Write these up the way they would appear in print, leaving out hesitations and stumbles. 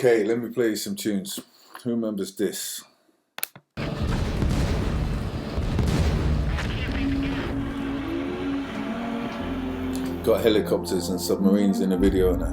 Okay, let me play you some tunes. Who remembers this? Got helicopters and submarines in the video now.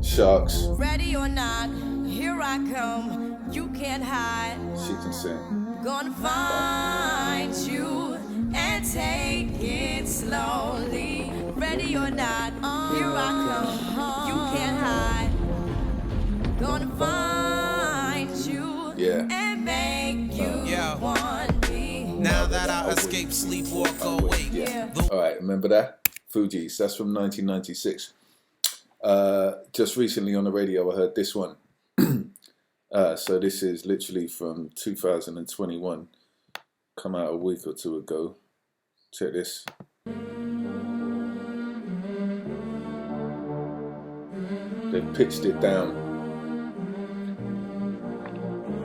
Sharks. Ready or not, here I come. You can't hide. She can sing. Gonna find you and take it slowly. Ready or not, here I come. You can't hide. Gonna find you and make you want me. Now that I escape, sleep, walk awake. Alright, remember that? Fugees, that's from 1996. Just recently on the radio I heard this one. So this is literally from 2021. Come out a week or two ago. Check this. They pitched it down.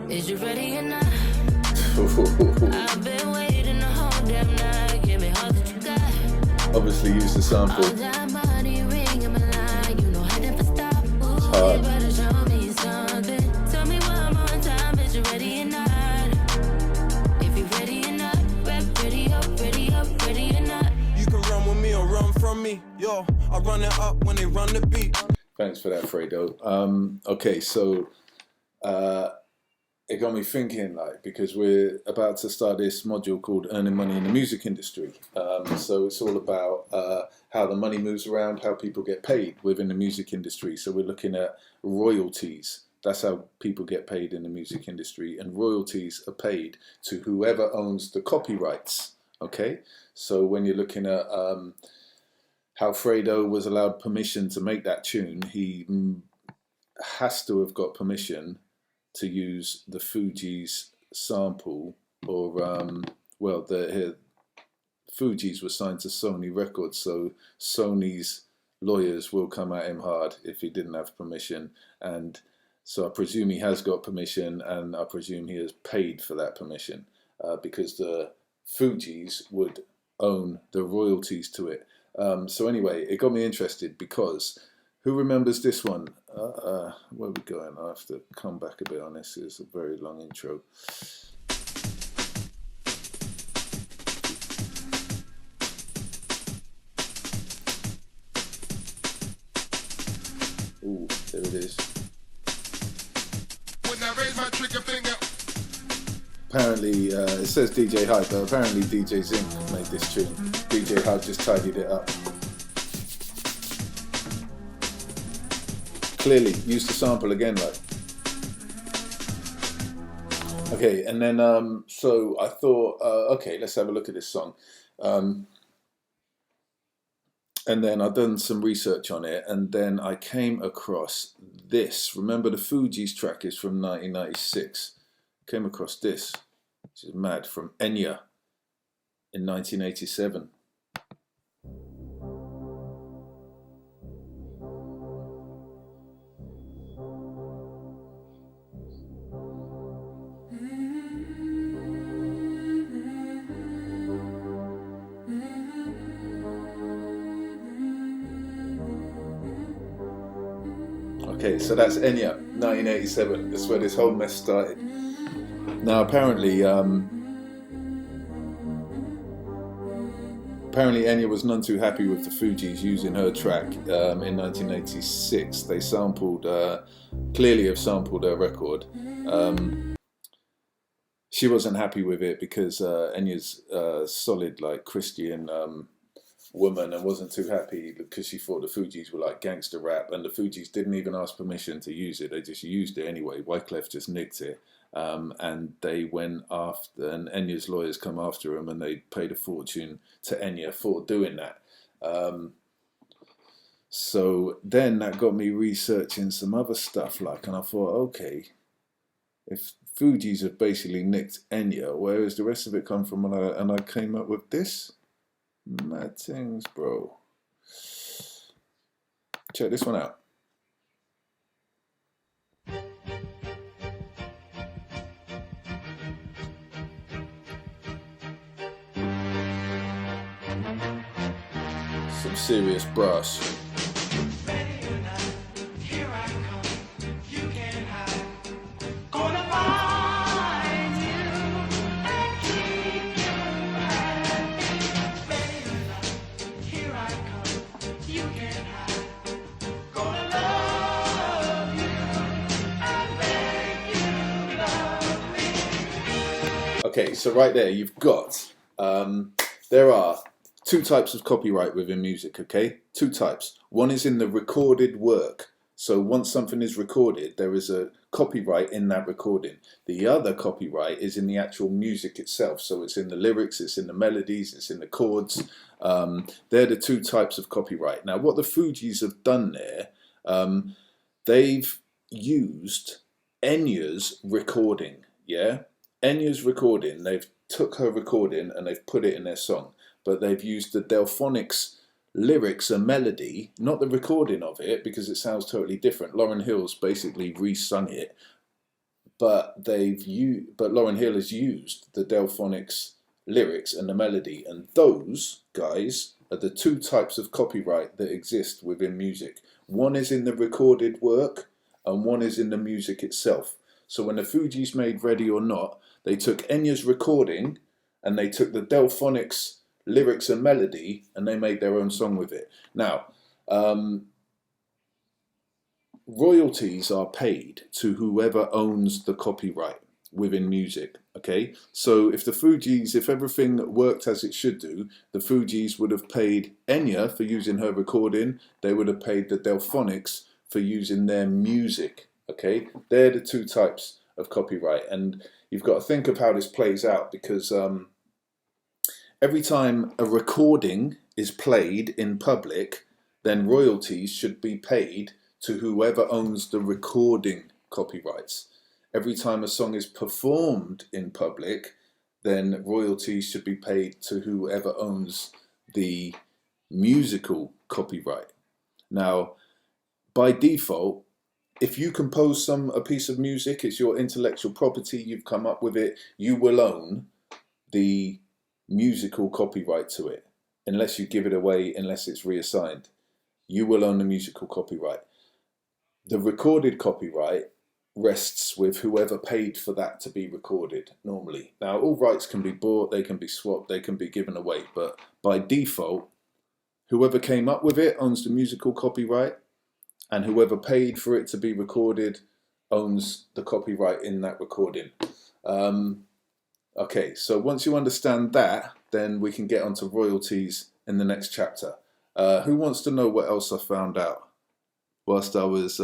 Is you ready or not? I've been waiting the whole damn night. Give me all that you got. Obviously use the sample. All that money ring in my line. You know I never stop. Ooh, it's hard. You better show me something. Tell me one more time. Is you ready or not? If you ready or not, ready up, ready up, ready or not. You can run with me or run from me. Yo, I run it up when they run the beat. Thanks for that, Fredo. Okay, so it got me thinking, like, because we're about to start this module called Earning Money in the Music Industry. So it's all about how the money moves around, how people get paid within the music industry. So we're looking at royalties. That's how people get paid in the music industry. And royalties are paid to whoever owns the copyrights. Okay? So when you're looking at how Fredo was allowed permission to make that tune, he has to have got permission to use the Fugees sample, or well, the Fugees were signed to Sony Records, so Sony's lawyers will come at him hard if he didn't have permission. And so I presume he has got permission, and I presume he has paid for that permission, because the Fugees would own the royalties to it. So anyway, it got me interested because who remembers this one? Where are we going? I have to come back a bit on this. It's a very long intro. Ooh, there it is. When I raise my trigger finger. Apparently, it says DJ Hype, but apparently DJ Zinc made this tune. DJ Hype just tidied it up. Clearly, use the sample again, right? Okay, and then, so I thought, okay, let's have a look at this song. And then I've done some research on it, and then I came across this. Remember, the Fugees track is from 1996. Came across this, which is mad, from Enya in 1987. Okay, so that's Enya, 1987. That's where this whole mess started. Now, apparently Enya was none too happy with the Fugees using her track in 1986. They sampled, clearly have sampled her record. She wasn't happy with it because Enya's solid, like, Christian woman, and wasn't too happy because she thought the Fugees were like gangster rap, and the Fugees didn't even ask permission to use it. They just used it anyway. Wyclef just nicked it. And they went after, and Enya's lawyers come after him, and they paid a fortune to Enya for doing that. So then that got me researching some other stuff, like, and I thought, okay, if Fugees have basically nicked Enya, where does the rest of it come from? And I came up with this. Mad things, bro. Check this one out. Some serious brass. Okay, so right there you've got, there are two types of copyright within music, okay? Two types. One is in the recorded work. So once something is recorded, there is a copyright in that recording. The other copyright is in the actual music itself. So it's in the lyrics, it's in the melodies, it's in the chords. They're the two types of copyright. Now what the Fugees have done there, they've used Enya's recording, yeah? Enya's recording, they've took her recording and they've put it in their song, but they've used the Delphonics lyrics and melody, not the recording of it, because it sounds totally different. Lauryn Hill's basically re-sung it, but Lauryn Hill has used the Delphonics lyrics and the melody, and those guys are the two types of copyright that exist within music. One is in the recorded work and one is in the music itself. So when the Fugees made Ready or Not, they took Enya's recording and they took the Delphonics lyrics and melody and they made their own song with it. Now, royalties are paid to whoever owns the copyright within music, okay? So if the Fugees, if everything worked as it should do, the Fugees would have paid Enya for using her recording, they would have paid the Delphonics for using their music, okay? They're the two types of copyright, and you've got to think of how this plays out, because every time a recording is played in public, then royalties should be paid to whoever owns the recording copyrights. Every time a song is performed in public, then royalties should be paid to whoever owns the musical copyright. Now, by default, if you compose a piece of music, it's your intellectual property, you've come up with it, you will own the musical copyright to it, unless you give it away, unless it's reassigned. You will own the musical copyright. The recorded copyright rests with whoever paid for that to be recorded, normally. Now, all rights can be bought, they can be swapped, they can be given away, but by default, whoever came up with it owns the musical copyright, and whoever paid for it to be recorded owns the copyright in that recording. Okay, so once you understand that, then we can get onto royalties in the next chapter. Who wants to know what else I found out whilst I was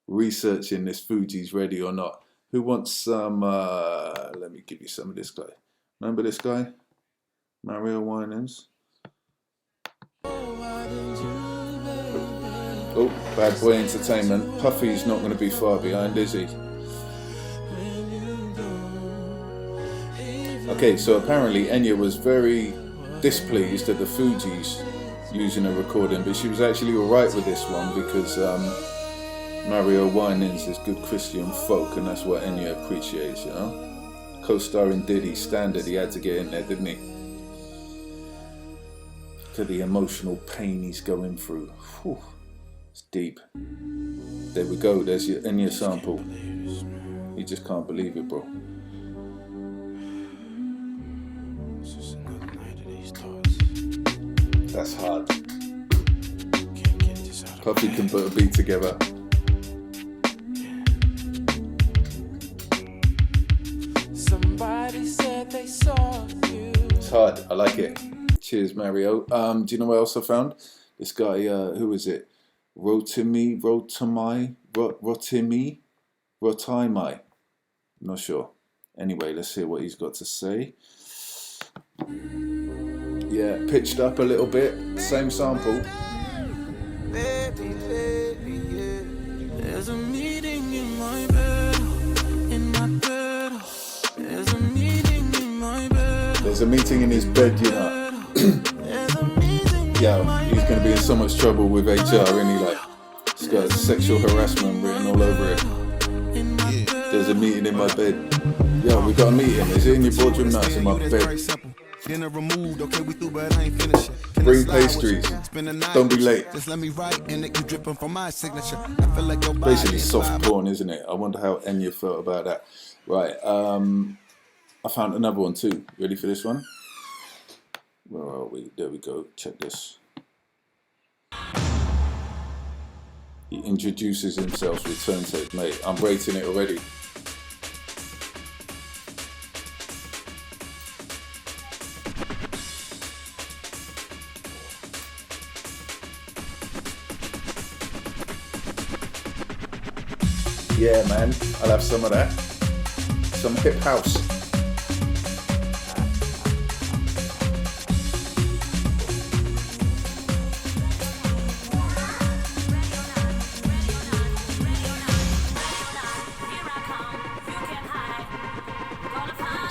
researching this Fugees Ready or Not? Who wants some, let me give you some of this guy. Remember this guy? Mario Winans. Oh, Bad Boy Entertainment. Puffy's not going to be far behind, is he? Okay, so apparently Enya was very displeased at the Fugees using a recording, but she was actually alright with this one because Mario Winans is good Christian folk, and that's what Enya appreciates, you know? Co-starring Diddy, standard, he had to get in there, didn't he? To the emotional pain he's going through. Whew. It's deep. There we go, there's your Enya sample. You just can't believe it, bro. That's hard. Puffy can put a beat together. Somebody said they saw you. It's hard, I like it. Cheers, Mario. Do you know what else I found? This guy, who is it? Rotimi? I'm not sure. Anyway, let's hear what he's got to say. Yeah, pitched up a little bit. Same sample. Baby, baby, yeah. There's a meeting in my bed, in my bed. There's a meeting in my bed. There's a meeting in his bed, you know. Yeah, he's going to be in so much trouble with HR, isn't he? Like, he's got sexual harassment written all over it. There's a meeting in my bed. Yo, we got a meeting. Is it in your boardroom? No, it's in my bed. Dinner removed, okay, we through, but I ain't finished. Bring pastries. Don't be late. Just let me write and it you dripping from my signature. I feel like your body Basically is soft vibe. porn, isn't it? I wonder how Enya felt about that. Right, I found another one too. Ready for this one? Where are we? There we go. Check this. He introduces himself with turn tape, mate. I'm rating it already. Yeah, man, I'll have some of that. Some hip house.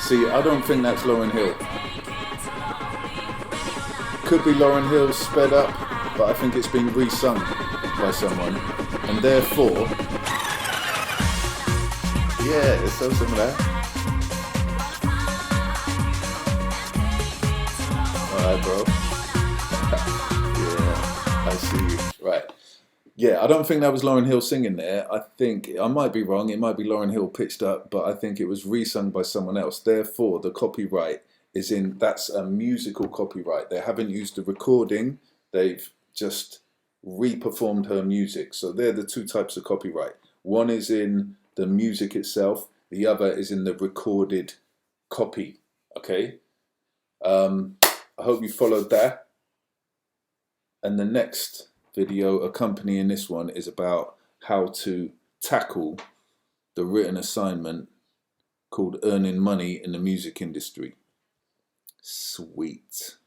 See, I don't think that's Lauryn Hill. Could be Lauryn Hill sped up, but I think it's been re-sung by someone, and therefore, yeah, let's have some of that. Alright, bro. Yeah, I see you. Right. Yeah, I don't think that was Lauryn Hill singing there. I think, I might be wrong, it might be Lauryn Hill pitched up, but I think it was re-sung by someone else. Therefore, the copyright is in, that's a musical copyright. They haven't used the recording, they've just re-performed her music. So they're the two types of copyright. One is in the music itself, the other is in the recorded copy, okay? I hope you followed that. And the next video accompanying this one is about how to tackle the written assignment called Earning Money in the Music Industry. Sweet.